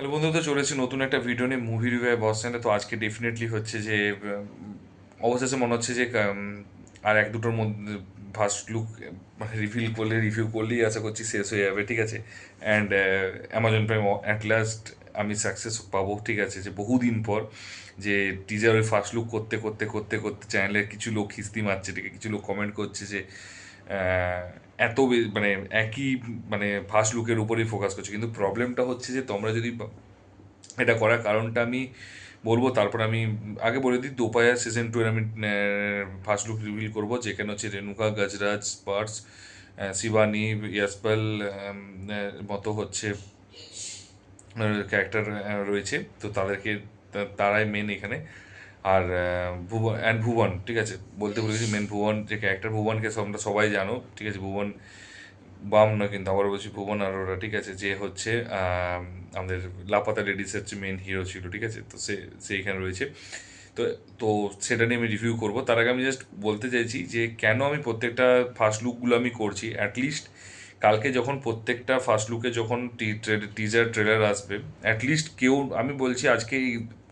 Hello বন্ধু, তো চলেছি নতুন একটা ভিডিও নিয়ে মুভি রিভিউ বস চ্যানেলে। তো আজকে ডেফিনেটলি হচ্ছে যে অবশেষে মনে হচ্ছে যে আর এক দুটোর মধ্যে ফার্স্ট লুক রিভিউ করলেই আশা করছি শেষ হয়ে যাবে, ঠিক আছে। And Amazon prime at last আমি সাকসেস পাবো, ঠিক আছে, যে বহুদিন পর যে টিজার ওই ফার্স্ট লুক করতে করতে করতে করতে চ্যানেলের কিছু লোক খিস্তি মারছে, ঠিক আছে, কিছু লোক কমেন্ট করছে যে আহ, মানে একই মানে ফার্স্ট লুকের উপরেই ফোকাস করছে। কিন্তু প্রবলেমটা হচ্ছে যে তোমরা যদি এটা করার কারণটা আমি বলবো, তারপর আমি আগে বলে দিই দোপায়া সিজন 2 এর আমি ফার্স্ট লুক রিভিল করবো, যেখানে হচ্ছে রেণুকা, গজরাজ, স্পার্স, শিবানী, ইয়াসপাল মতো হচ্ছে ক্যারেক্টার রয়েছে। তো তাদেরকে তারাই মেন এখানে। আর ভুবন অ্যান্ড ভুবন, ঠিক আছে, বলতে ভুলে গেছি, মেন ভুবন যে ক্যারেক্টার, ভুবনকে তোমরা সবাই জানো, ঠিক আছে। ভুবন বাম নয় কিন্তু, আবার বলছি ভুবন আরোরা, ঠিক আছে, যে হচ্ছে আমাদের লাপাতা লেডিস হচ্ছে মেন হিরো ছিল, ঠিক আছে। তো সে এখানে রয়েছে। তো তো সেটা নিয়ে আমি রিভিউ করব। তার আগে আমি জাস্ট বলতে চাইছি যে কেন আমি প্রত্যেকটা ফার্স্ট লুকগুলো আমি করছি। অ্যাটলিস্ট কালকে যখন প্রত্যেকটা ফার্স্ট লুকে যখন টিজার ট্রেলার আসবে, অ্যাটলিস্ট কেউ, আমি বলছি আজকে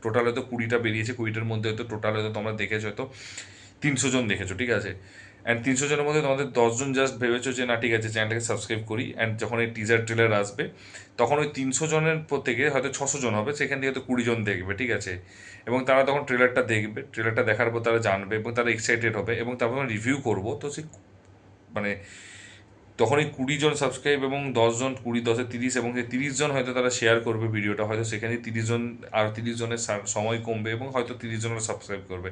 টোটাল হয়তো 20টা বেরিয়েছে, 20টার মধ্যে হয়তো টোটাল হয়তো তোমরা দেখেছো হয়তো 300 জন দেখেছো, ঠিক আছে। অ্যান্ড 300 জনের মধ্যে তোমাদের 10 জন জাস্ট ভেবেছো যে না ঠিক আছে চ্যানেলটাকে সাবস্ক্রাইব করি। অ্যান্ড যখন এই টিজার ট্রেলার আসবে তখন ওই 300 জনের প্রত্যেকে হয়তো 600 জন হবে, সেখান থেকে হয়তো 20 জন দেখবে, ঠিক আছে। এবং তারা তখন ট্রেলারটা দেখবে, ট্রেলারটা দেখার পর তারা জানবে এবং তারা এক্সাইটেড হবে, এবং তারপর আমরা রিভিউ করবো। তো সেই মানে তখন এই 20 জন সাবস্ক্রাইব এবং 10 জন, 20, 10-এ 30, এবং সেই 30 জন হয়তো তারা শেয়ার করবে ভিডিওটা, হয়তো সেখানে 30 জন, আর 30 জনের সময় কমবে এবং হয়তো 30 জনের সাবস্ক্রাইব করবে।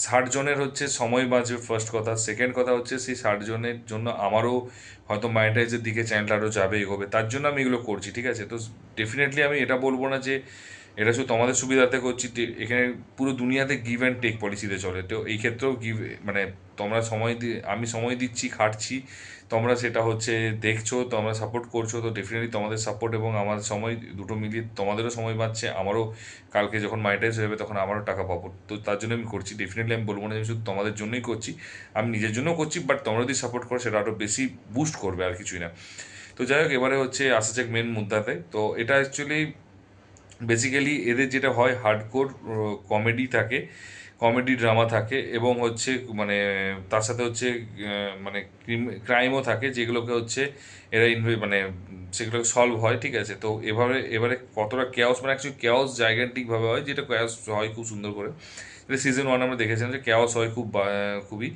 60 জনের হচ্ছে সময় বাঁচবে, ফার্স্ট কথা। সেকেন্ড কথা হচ্ছে সেই 60 জনের জন্য আমারও হয়তো মনিটাইজের দিকে চ্যানেলটা আরও যাবে, এগোবে, তার জন্য আমি এগুলো করছি, ঠিক আছে। তো ডেফিনেটলি আমি এটা বলবো না যে এটা শুধু তোমাদের সুবিধাতে করছি। এখানে পুরো দুনিয়াতে গিভ অ্যান্ড টেক পলিসিতে চলে। তো এই ক্ষেত্রেও মানে তোমরা সময় দিয়ে, আমি সময় দিচ্ছি, খাটছি, তোমরা সেটা হচ্ছে দেখছো, তোমরা সাপোর্ট করছো। তো ডেফিনেটলি তোমাদের সাপোর্ট এবং আমার সময় দুটো মিলিয়ে তোমাদেরও সময় পাচ্ছে, আমারও কালকে যখন মনিটাইজ হয়ে যাবে তখন আমারও টাকা পাবো। তো তার জন্য আমি করছি। ডেফিনেটলি আমি বলবো না যে আমি শুধু তোমাদের জন্যই করছি, আমি নিজের জন্যও করছি, বাট তোমরা যদি সাপোর্ট করো সেটা আরও বেশি বুস্ট করবে, আর কিছুই না। তো যাই হোক, এবারে হচ্ছে আসা যাক মেন মুদ্রাতে। তো এটা অ্যাকচুয়ালি বেসিক্যালি এদের যেটা হয়, হার্ডকোর কমেডি থাকে, কমেডি ড্রামা থাকে, এবং হচ্ছে মানে তার সাথে হচ্ছে মানে ক্রাইমও থাকে, যেগুলোকে হচ্ছে এরা মানে সেগুলোকে সলভ হয়, ঠিক আছে। তো এভাবে এবারে কতটা কেওস, মানে অ্যাকচুয়ালি কেওস জাইগান্টিকভাবে হয়, যেটা কেওস হয় খুব সুন্দর করে। এটা সিজন 1 আমরা দেখেছিলাম যে কেওস হয় খুব খুবই,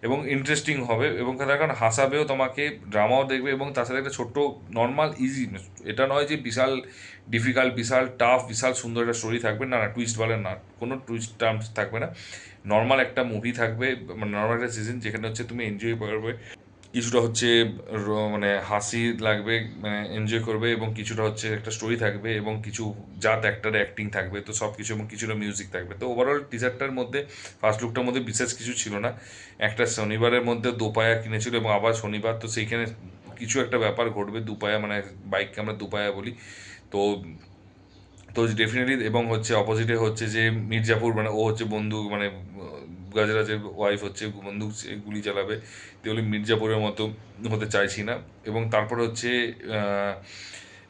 এবং ইন্টারেস্টিং হবে, এবং তার কারণ হাসাবেও তোমাকে, ড্রামাও দেখবে, এবং তার সাথে একটা ছোট্ট নর্মাল ইজি, এটা নয় যে বিশাল ডিফিকাল্ট, বিশাল টাফ, বিশাল সুন্দর একটা স্টোরি থাকবে, না না, টুইস্ট বলে না, কোনো টুইস্ট টার্মস থাকবে না। নর্মাল একটা মুভি থাকবে, মানে নর্মাল একটা সিজন, যেখানে হচ্ছে তুমি এনজয় করবে, কিছুটা হচ্ছে মানে হাসি লাগবে, মানে এনজয় করবে, এবং কিছুটা হচ্ছে একটা স্টোরি থাকবে, এবং কিছু জাত অ্যাক্টারের অ্যাক্টিং থাকবে, তো সব কিছু, এবং কিছুটা মিউজিক থাকবে। তো ওভারঅল টিজারটার মধ্যে, ফার্স্ট লুকটার মধ্যে বিশেষ কিছু ছিল না। একটা শনিবারের মধ্যে দোপায়া কিনেছিল, এবং আবার শনিবার, তো সেইখানে কিছু একটা ব্যাপার ঘটবে, দুপায়া মানে বাইককে আমরা দুপায়া বলি। তো তো ডেফিনেটলি, এবং হচ্ছে অপোজিটে হচ্ছে যে মির্জাপুর, মানে ও হচ্ছে বন্দুক, মানে গাজরাজের ওয়াইফ হচ্ছে বন্দুক গুলি চালাবে। তো বলি মির্জাপুরের মতো হতে চাইছি না। এবং তারপর হচ্ছে আহ,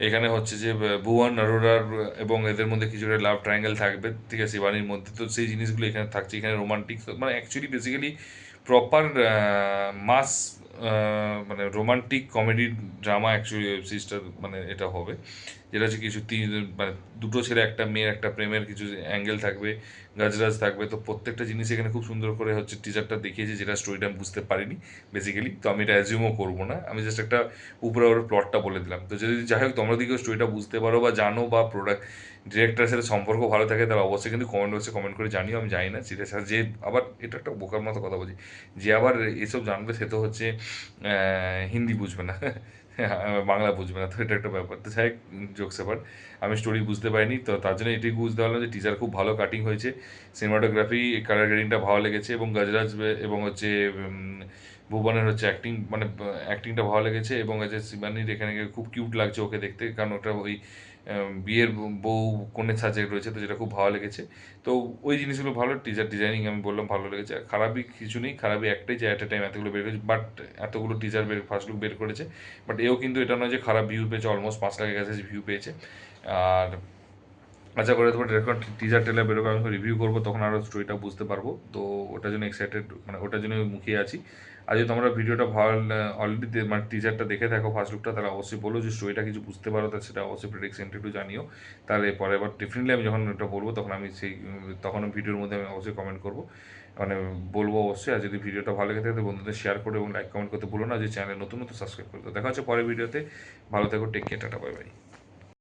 এখানে হচ্ছে যে ভুবন অরোরার এবং এদের মধ্যে কিছুটা লাভ ট্রায়াঙ্গেল থাকবে, ঠিক আছে, শিবানীর মধ্যে। তো সেই জিনিসগুলো এখানে থাকছে, এখানে রোমান্টিক, মানে অ্যাকচুয়ালি বেসিক্যালি প্রপার মাস, মানে romantic comedy drama actually web সিরিজটা, মানে এটা হবে, যেটা হচ্ছে কিছু মানে দুটো ছেলে একটা মেয়ের একটা প্রেমের কিছু অ্যাঙ্গেল থাকবে, গাজরাজ থাকবে। তো প্রত্যেকটা জিনিস এখানে খুব সুন্দর করে হচ্ছে টিজারটা দেখিয়েছে, যেটা স্টোরিটা আমি বুঝতে পারিনি বেসিক্যালি। তো আমি এটা অ্যাজিউমও করবো না, আমি জাস্ট একটা উপরে ওর প্লটটা বলে দিলাম। তো যদি যাই হোক তোমরা দিকেও স্টোরিটা বুঝতে পারো বা জানো, বা প্রোডাক্ট ডিরেক্টরের সাথে সম্পর্ক ভালো থাকে, তাহলে অবশ্যই কিন্তু কমেন্ট বক্সে কমেন্ট করে জানিও। আমি জানি না সেটা যে আবার, এটা একটা বোকার মতো কথা বলছি, যে আবার এসব জানবে সে তো হচ্ছে হিন্দি বুঝবে না, বাংলা বুঝবে না। তো এটা একটা ব্যাপার। তো যাই জোকস আবার, আমি স্টোরি বুঝতে পারিনি, তো তার জন্য এটাই বুঝতে পারলাম যে টিজার খুব ভালো কাটিং হয়েছে, সিনেমাটোগ্রাফি, কালার গ্রেডিংটা ভালো লেগেছে, এবং গজরাজ এবং হচ্ছে ভুবনের হচ্ছে অ্যাক্টিং, মানে অ্যাক্টিংটা ভালো লেগেছে, এবং হচ্ছে শিবানীর এখানে গিয়ে খুব কিউট লাগছে ওকে দেখতে, কারণ ওটা ওই বিয়ের বউ কনে সাজে রয়েছে, তো যেটা খুব ভালো লেগেছে। তো ওই জিনিসগুলো ভালো, টিজার ডিজাইনিং আমি বললাম ভালো লেগেছে। আর খারাপই কিছু নেই, খারাপই একটাই যে অ্যাট এ টাইম এতগুলো বের করেছে, বাট এতগুলো টিজার ফার্স্ট লুক বের করেছে। বাট এও কিন্তু এটা নয় যে খারাপ ভিউ পেয়েছে, অলমোস্ট 5 লাখের কাছে ভিউ পেয়েছে। আর আশা করি তোমার যখন টিজার ট্রেলার বেরোবে আমি রিভিউ করবো, তখন আরও স্টোরিটা বুঝতে পারবো। তো ওটার জন্য এক্সাইটেড, মানে ওটার জন্য মুখিয়ে আছি। আর যদি তোমরা ভিডিওটা ভালো অলরেডি মানে টিজারটা দেখে থাকো ফার্স্ট লুকটা, তাহলে অবশ্যই বলো যে স্টোরিটা কিছু বুঝতে পারো, তা সেটা অবশ্যই প্রেডিকশনটা একটু জানিও। তাহলে পরের বার ডেফিনেটলি আমি যখন ওটা বলবো তখন আমি সেই তখন ভিডিওর মধ্যে আমি অবশ্যই কমেন্ট করবো, মানে বলবো অবশ্যই। আর যদি ভিডিওটা ভালো লেগে থাকে তো বন্ধুদের শেয়ার করে এবং লাইক কমেন্ট করতে ভুলো না। যে চ্যানেল নতুন নতুন সাবস্ক্রাইব করে দাও। দেখা হচ্ছে পরের ভিডিওতে। ভালো থেকো, take care, tata, bye by.